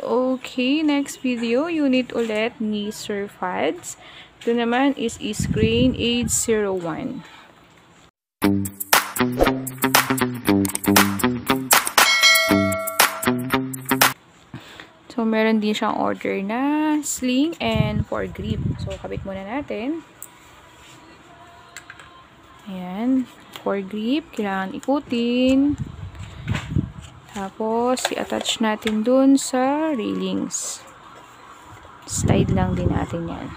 Okay, next video, unit ulit ni Sir Fads. Ito naman is grade 801. So, meron din siyang order na sling and foregrip. So, kabit muna natin. Ayan, foregrip, kailangan ikutin. Tapos, i-attach natin dun sa railings. Slide lang din natin yan.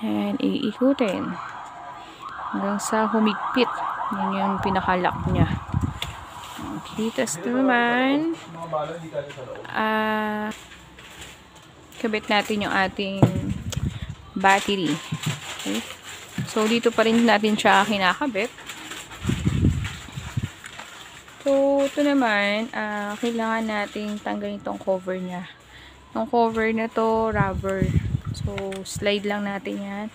And, iikutin. Hanggang sa humigpit. Yan yung pinaka-lock niya. Okay, tapos ito naman. Kabit natin yung ating battery. Okay. So, dito pa rin natin siya kinakabit. So, ito naman, kailangan nating tanggalin itong cover niya. Yung cover na to, rubber. So, slide lang natin yan.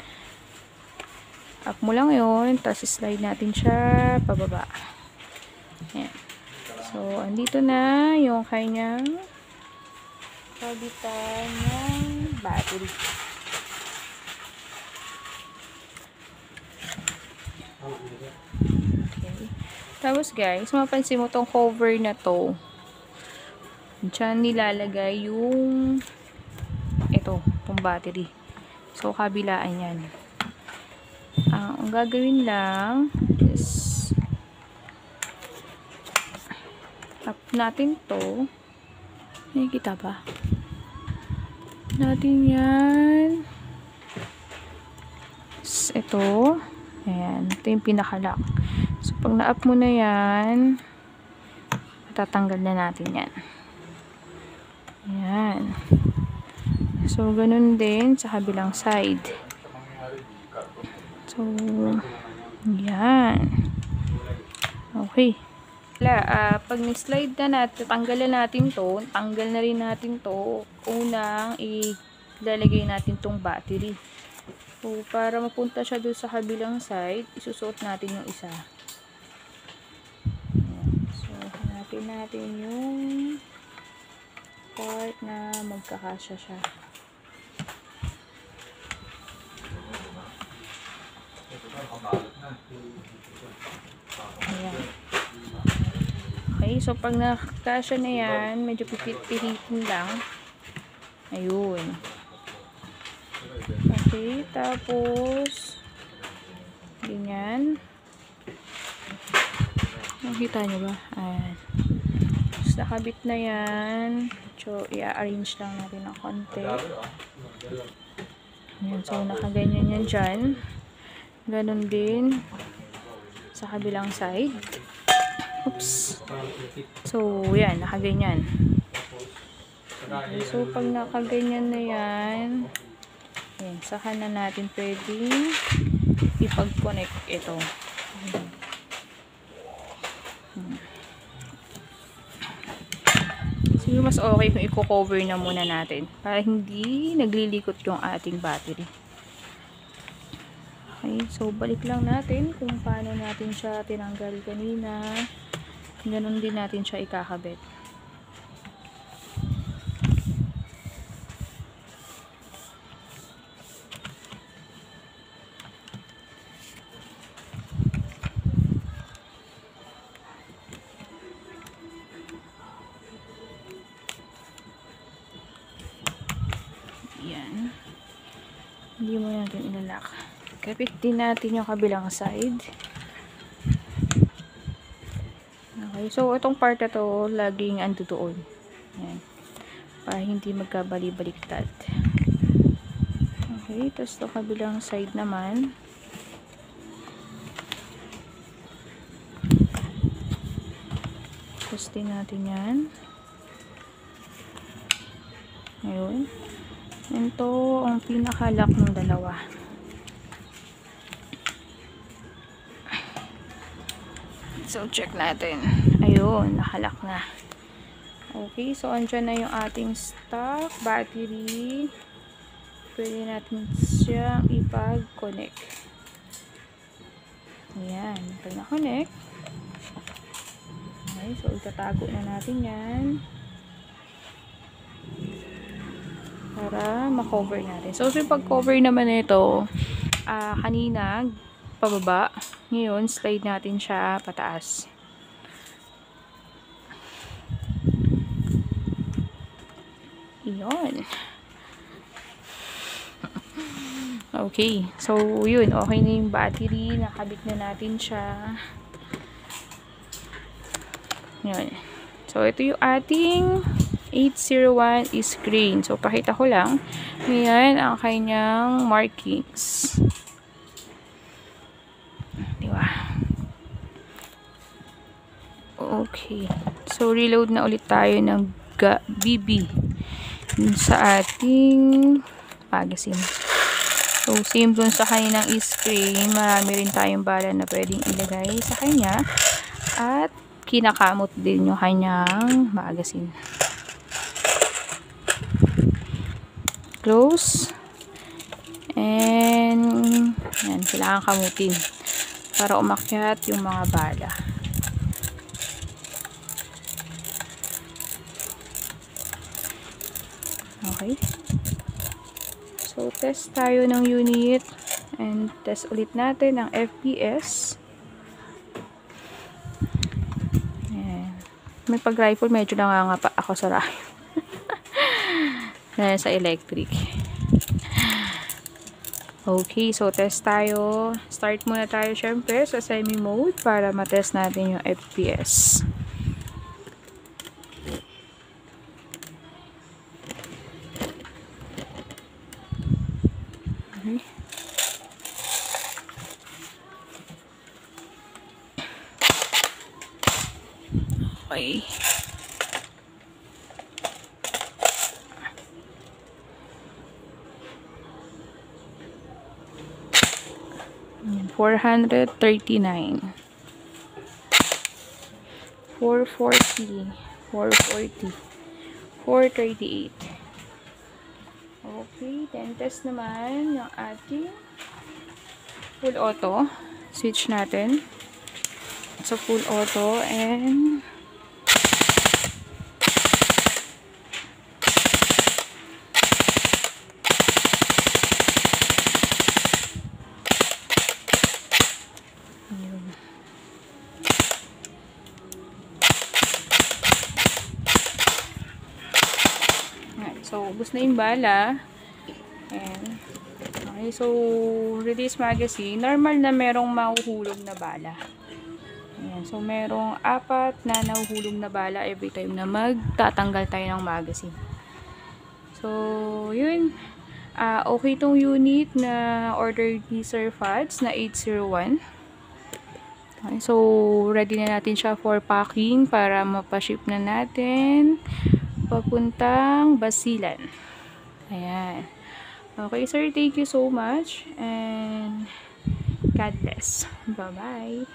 Up mo lang yun, tapos slide natin siya pababa. Ayan. So, andito na yung kanyang kabitan ng battery. Okay. Tapos guys, mapansin mo tong cover na to. Diyan nilalagay yung itong battery. So, kabilaan yan. Ang gagawin lang is tap natin to. Nakikita ba? Natin yan. Ito. Ayan. Ito yung pinaka-lock. So, pag na-up mo na yan, tatanggal na natin yan. Ayan. So, ganun din sa kabilang side. So, yan. Okay. Pag ni-slide na natin, tanggalan natin to, tanggal na rin natin to, unang ilalagay natin tong battery. So, para mapunta siya doon sa kabilang side, isusuot natin yung isa. Ayan. So, hanapin natin yung part na magkakasya siya. Ayan. Okay, so pag nakasya na yan, medyo pipit-pihitin lang. Ayun. Okay, tapos ganyan. Nakita nyo ba? Ayan. Tapos nakabit na yan. So, i-arrange lang natin ng konti. Ayan, so nakaganyan yan dyan. Ganon din sa kabilang side. Oops. So, yan, nakaganyan. Okay, so, pag nakaganyan na yan, ayan, saka na natin pwedeng ipag-connect ito. Siguro mas okay kung i-cover na muna natin para hindi naglilikot yung ating battery. Okay, so balik lang natin kung paano natin siya tinanggal kanina. Ganun din natin siya ikakabit. Yan. Hindi mo natin ilalak. Kapit din natin yung kabilang side. Okay, so itong part na to, laging ando doon. Yan. Para hindi magkabali-baliktad. Okay, tapos itong kabilang side naman. Tapos din natin yan. Ayun. Ito ang pinaka-lock ng dalawa. So, check natin. Ayun, nakalock na. Okay, so andyan na yung ating stock battery. Pwede natin siyang ipag-connect. Ayan, pag na-connect. Okay, so itatago na natin yan. para ma-cover natin. So, yung pag-cover naman nito, kanina, pababa. Ngayon, slide natin siya pataas. Iyon. Okay. So, yun. Okay na yung battery. Nakabit na natin siya. Yun. So, ito yung ating 801 is green. So, pakita ko lang. Ngayon, ang kanyang markings. Diba? Okay. So, reload na ulit tayo ng BB sa ating magazine. So, same dun sa kaninang screen. Marami rin tayong bala na pwedeng ilagay sa kanya. At, kinakamot din yung kanyang magazine. Close. And, yan, kailangan kamutin para umakyat yung mga bala. Okay. So, test tayo ng unit and test ulit natin ang FPS. Ayan. May pag-rifle, medyo nangangapa ako sa rifle. Dahil sa electric. Okay, so test tayo. Start muna tayo syempre sa semi-mode para matest natin yung FPS. Okay. Okay. 439, 440, 440, 438. Okay, then test naman yung ating full auto. Switch natin sa full auto and so, ubos na yung bala. And, okay, so, release magazine. Normal na merong mahuhulog na bala. Ayan, so, merong 4 na nahuhulog na bala every time na magtatanggal tayo ng magazine. So, yun. Okay itong unit na order ni Sir Fads na 801. Okay, so, ready na natin siya for packing para mapaship na natin papuntang Basilan. Ayan. Okay, sir. Thank you so much. And God bless. Bye-bye.